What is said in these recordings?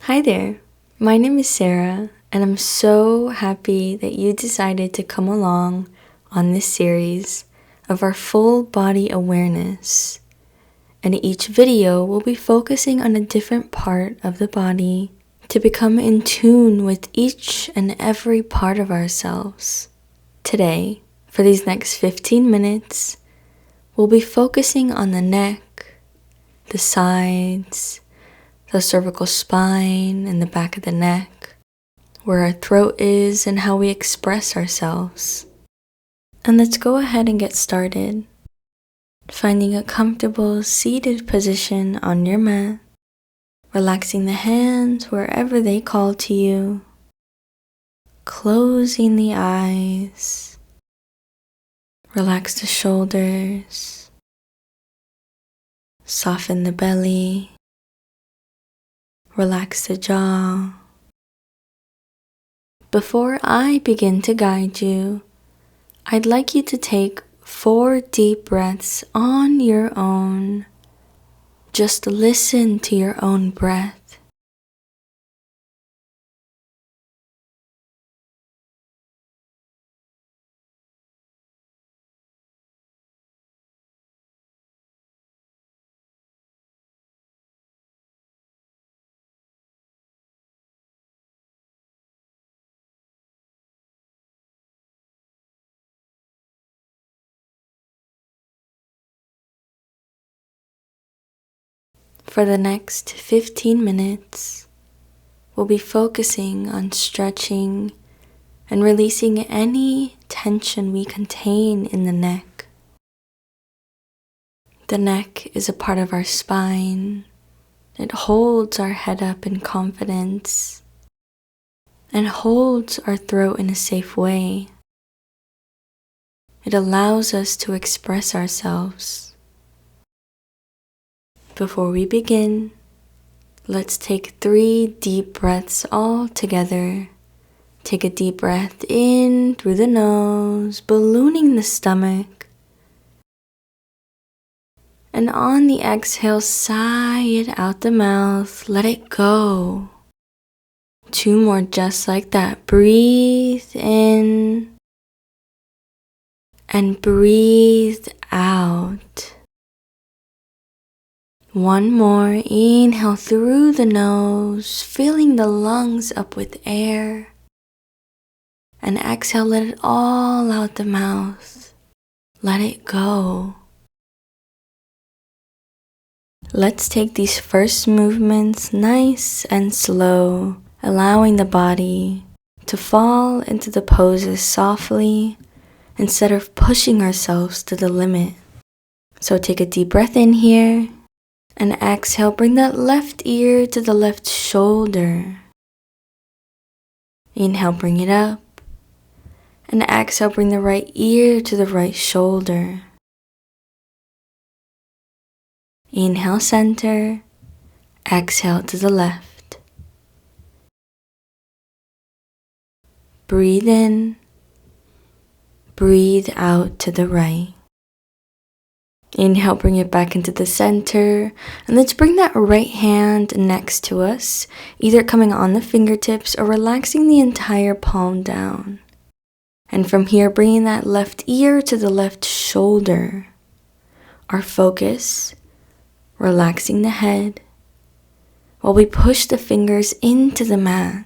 Hi there, my name is Sarah, and I'm so happy that you decided to come along on this series of our full body awareness. And each video will be focusing on a different part of the body to become in tune with each and every part of ourselves. Today, for these next 15 minutes, we'll be focusing on the neck, the sides, the cervical spine and the back of the neck, where our throat is and how we express ourselves. And let's go ahead and get started. Finding a comfortable seated position on your mat, relaxing the hands wherever they call to you, closing the eyes, relax the shoulders, soften the belly, relax the jaw. Before I begin to guide you, I'd like you to take 4 deep breaths on your own. Just listen to your own breath. For the next 15 minutes, we'll be focusing on stretching and releasing any tension we contain in the neck. The neck is a part of our spine. It holds our head up in confidence and holds our throat in a safe way. It allows us to express ourselves. Before we begin, let's take 3 deep breaths all together. Take a deep breath in through the nose, ballooning the stomach. And on the exhale, sigh it out the mouth. Let it go. 2 more just like that. Breathe in and breathe out. 1 more. Inhale through the nose, filling the lungs up with air. And exhale, let it all out the mouth. Let it go. Let's take these first movements nice and slow, allowing the body to fall into the poses softly instead of pushing ourselves to the limit. So take a deep breath in here. And exhale, bring that left ear to the left shoulder. Inhale, bring it up. And exhale, bring the right ear to the right shoulder. Inhale, center. Exhale to the left. Breathe in. Breathe out to the right. Inhale, bring it back into the center, and let's bring that right hand next to us, either coming on the fingertips or relaxing the entire palm down. And from here, bringing that left ear to the left shoulder. Our focus, relaxing the head, while we push the fingers into the mat.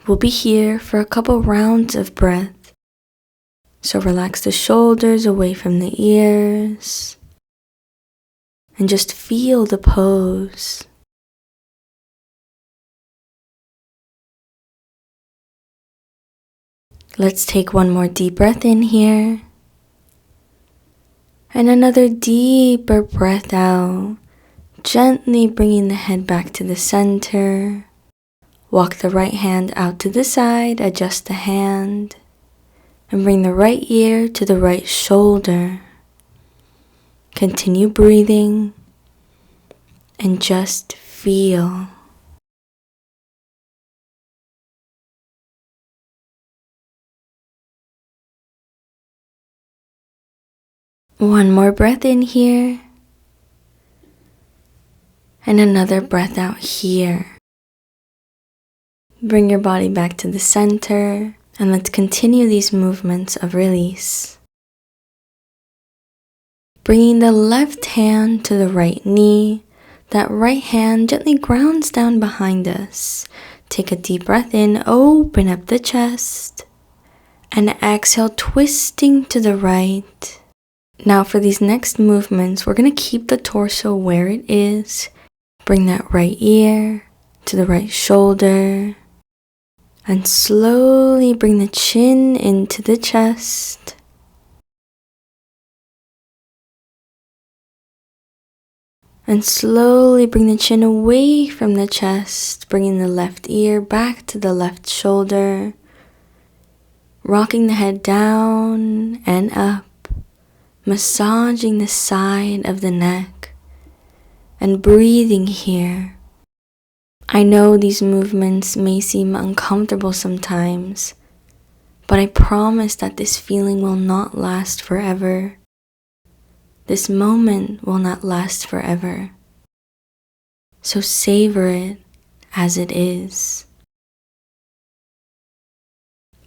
We'll be here for a couple rounds of breath. So relax the shoulders away from the ears and just feel the pose. Let's take 1 more deep breath in here and another deeper breath out, gently bringing the head back to the center. Walk the right hand out to the side, adjust the hand. And bring the right ear to the right shoulder. Continue breathing and just feel. One more breath in here. And another breath out here. Bring your body back to the center, and let's continue these movements of release. Bringing the left hand to the right knee, that right hand gently grounds down behind us. Take a deep breath in, open up the chest, and exhale, twisting to the right. Now for these next movements, we're going to keep the torso where it is. Bring that right ear to the right shoulder, and slowly bring the chin into the chest. And slowly bring the chin away from the chest, bringing the left ear back to the left shoulder, rocking the head down and up, massaging the side of the neck, and breathing here. I know these movements may seem uncomfortable sometimes, but I promise that this feeling will not last forever. This moment will not last forever. So savor it as it is.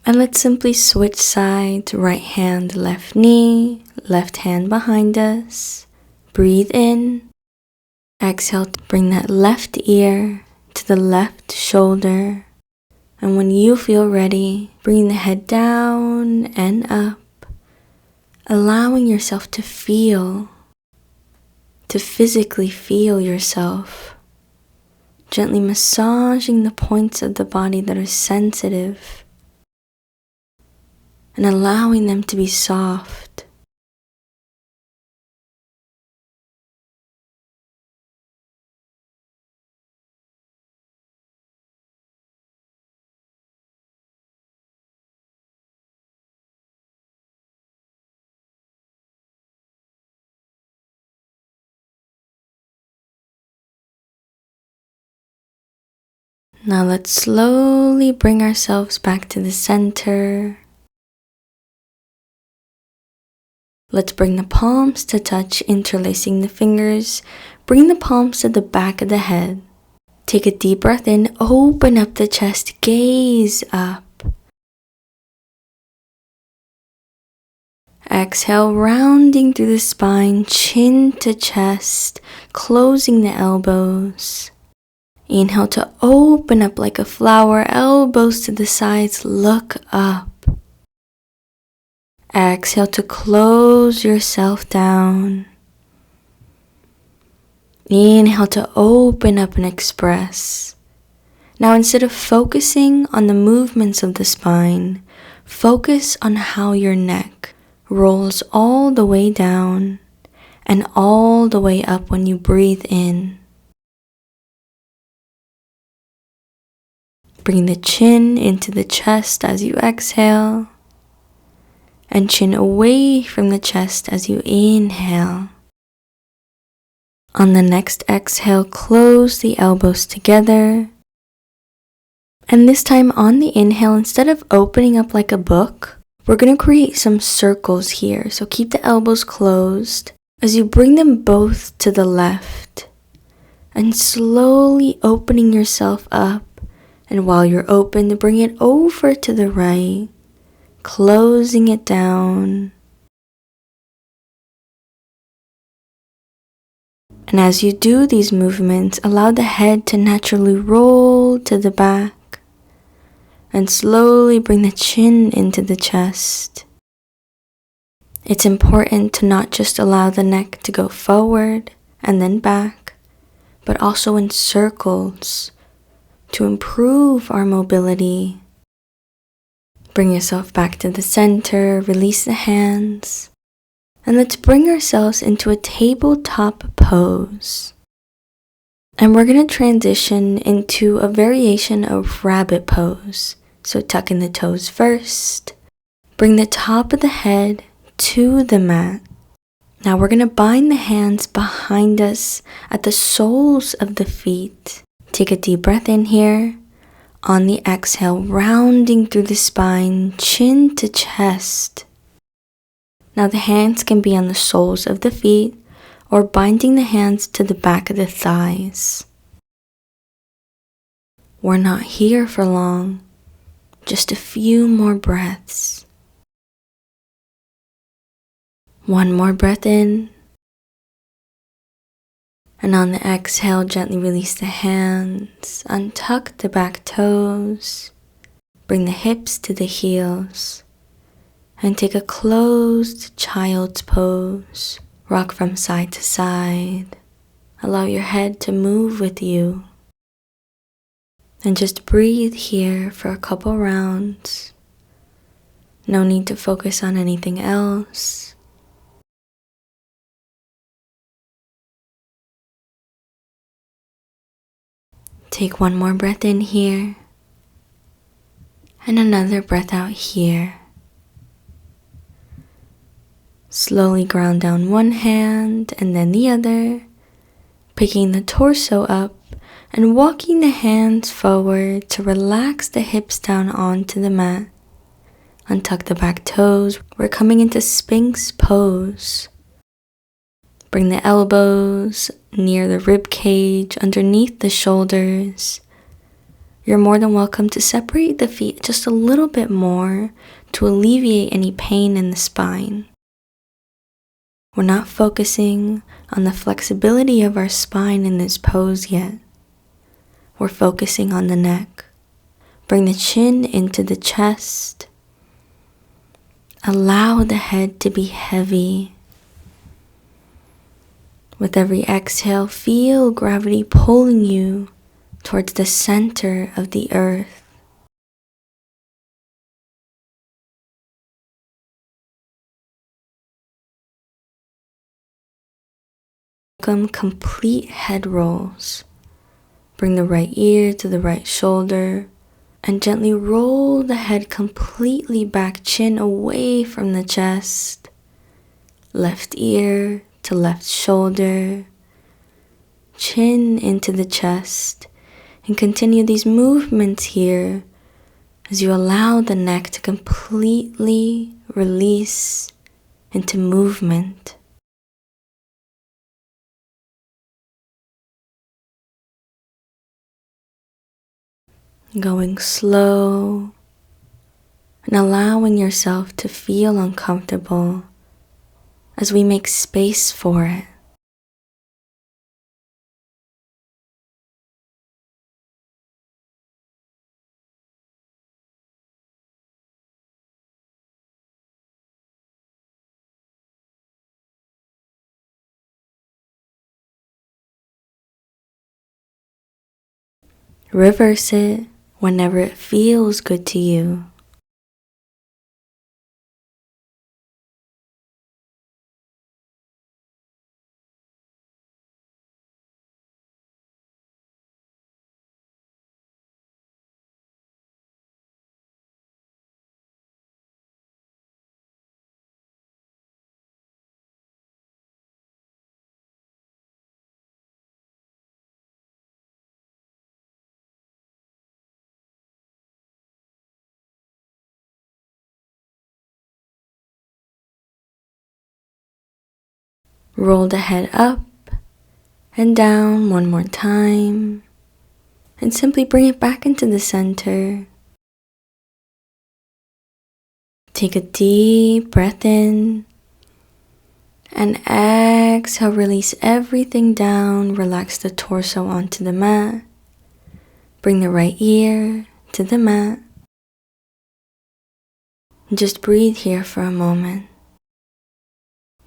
And let's simply switch sides, right hand, left knee, left hand behind us. Breathe in. Exhale, bring that left ear to the left shoulder. And when you feel ready, bring the head down and up, allowing yourself to physically feel yourself, gently massaging the points of the body that are sensitive and allowing them to be soft. Now let's slowly bring ourselves back to the center. Let's bring the palms to touch, interlacing the fingers. Bring the palms to the back of the head. Take a deep breath in, open up the chest, gaze up. Exhale, rounding through the spine, chin to chest, closing the elbows. Inhale to open up like a flower, elbows to the sides, look up. Exhale to close yourself down. Inhale to open up and express. Now instead of focusing on the movements of the spine, focus on how your neck rolls all the way down and all the way up when you breathe in. Bring the chin into the chest as you exhale, and chin away from the chest as you inhale. On the next exhale, close the elbows together. And this time on the inhale, instead of opening up like a book, we're going to create some circles here. So keep the elbows closed as you bring them both to the left, and slowly opening yourself up. And while you're open, bring it over to the right, closing it down. And as you do these movements, allow the head to naturally roll to the back and slowly bring the chin into the chest. It's important to not just allow the neck to go forward and then back, but also in circles, to improve our mobility. Bring yourself back to the center, release the hands, and let's bring ourselves into a tabletop pose. And we're going to transition into a variation of rabbit pose. So tuck in the toes first, bring the top of the head to the mat. Now we're going to bind the hands behind us at the soles of the feet. Take a deep breath in here. On the exhale, rounding through the spine, chin to chest. Now the hands can be on the soles of the feet, or binding the hands to the back of the thighs. We're not here for long, just a few more breaths. One more breath in, and on the exhale, gently release the hands, untuck the back toes, bring the hips to the heels, and take a closed child's pose. Rock from side to side. Allow your head to move with you. And just breathe here for a couple rounds. No need to focus on anything else. Take one more breath in here. And another breath out here. Slowly ground down one hand and then the other, picking the torso up and walking the hands forward to relax the hips down onto the mat. Untuck the back toes. We're coming into Sphinx pose. Bring the elbows near the rib cage, underneath the shoulders. You're more than welcome to separate the feet just a little bit more to alleviate any pain in the spine. We're not focusing on the flexibility of our spine in this pose yet. We're focusing on the neck. Bring the chin into the chest. Allow the head to be heavy. With every exhale, feel gravity pulling you towards the center of the earth. Welcome complete head rolls. Bring the right ear to the right shoulder and gently roll the head completely back, chin away from the chest. Left ear to left shoulder, chin into the chest, and continue these movements here as you allow the neck to completely release into movement. Going slow and allowing yourself to feel uncomfortable as we make space for it. Reverse it whenever it feels good to you. Roll the head up and down one more time, and simply bring it back into the center. Take a deep breath in, and exhale, release everything down, relax the torso onto the mat. Bring the right ear to the mat. And just breathe here for a moment.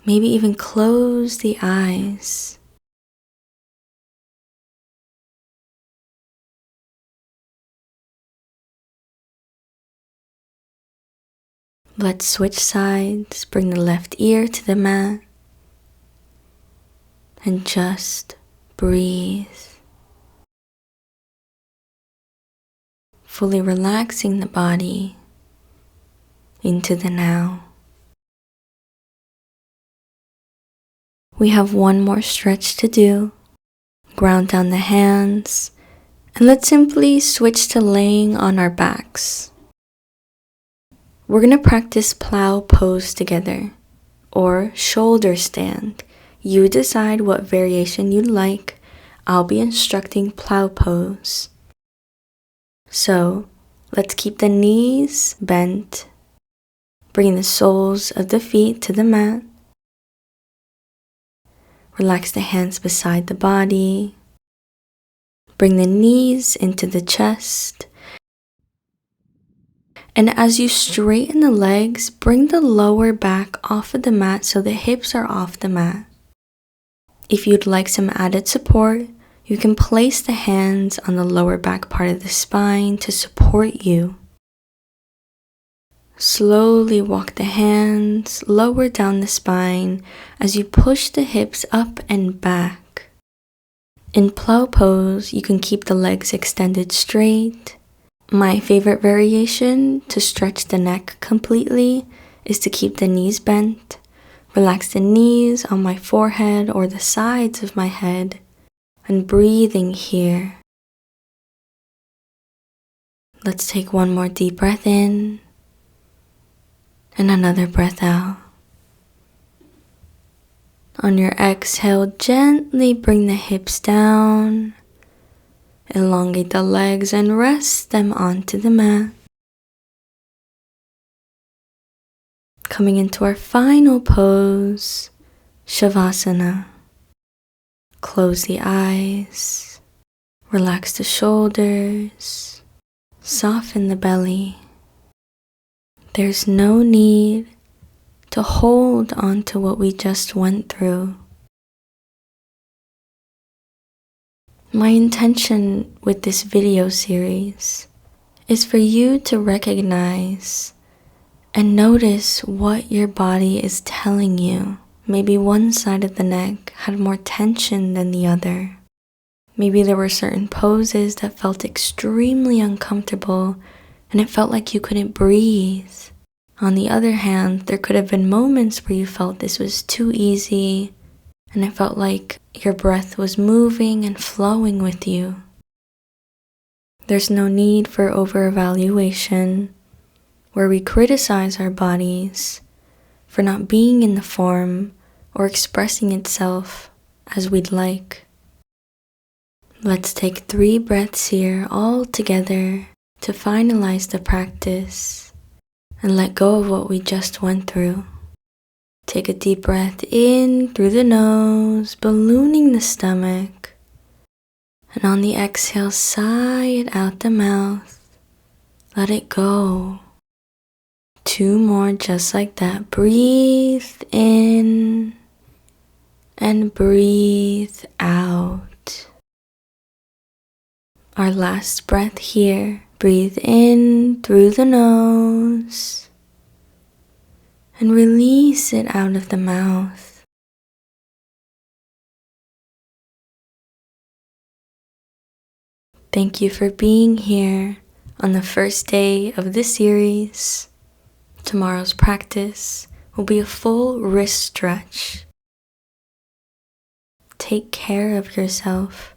Maybe even close the eyes. Let's switch sides. Bring the left ear to the mat. And just breathe. Fully relaxing the body into the now. We have one more stretch to do. Ground down the hands, and let's simply switch to laying on our backs. We're going to practice plow pose together, or shoulder stand. You decide what variation you'd like. I'll be instructing plow pose. So, let's keep the knees bent. Bring the soles of the feet to the mat. Relax the hands beside the body. Bring the knees into the chest. And as you straighten the legs, bring the lower back off of the mat so the hips are off the mat. If you'd like some added support, you can place the hands on the lower back part of the spine to support you. Slowly walk the hands lower down the spine as you push the hips up and back. In plow pose, you can keep the legs extended straight. My favorite variation to stretch the neck completely is to keep the knees bent. Relax the knees on my forehead or the sides of my head, and breathing here. Let's take one more deep breath in and another breath out. On your exhale, gently bring the hips down, elongate the legs and rest them onto the mat. Coming into our final pose, Shavasana. Close the eyes, relax the shoulders, soften the belly. There's no need to hold on to what we just went through. My intention with this video series is for you to recognize and notice what your body is telling you. Maybe one side of the neck had more tension than the other. Maybe there were certain poses that felt extremely uncomfortable and it felt like you couldn't breathe. On the other hand, there could have been moments where you felt this was too easy and it felt like your breath was moving and flowing with you. There's no need for over-evaluation, where we criticize our bodies for not being in the form or expressing itself as we'd like. Let's take 3 breaths here all together to finalize the practice and let go of what we just went through. Take a deep breath in through the nose, ballooning the stomach, and on the exhale, sigh it out the mouth. Let it go. 2 more just like that. Breathe in and breathe out. Our last breath here. Breathe in through the nose and release it out of the mouth. Thank you for being here on the first day of this series. Tomorrow's practice will be a full wrist stretch. Take care of yourself,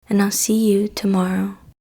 and I'll see you tomorrow.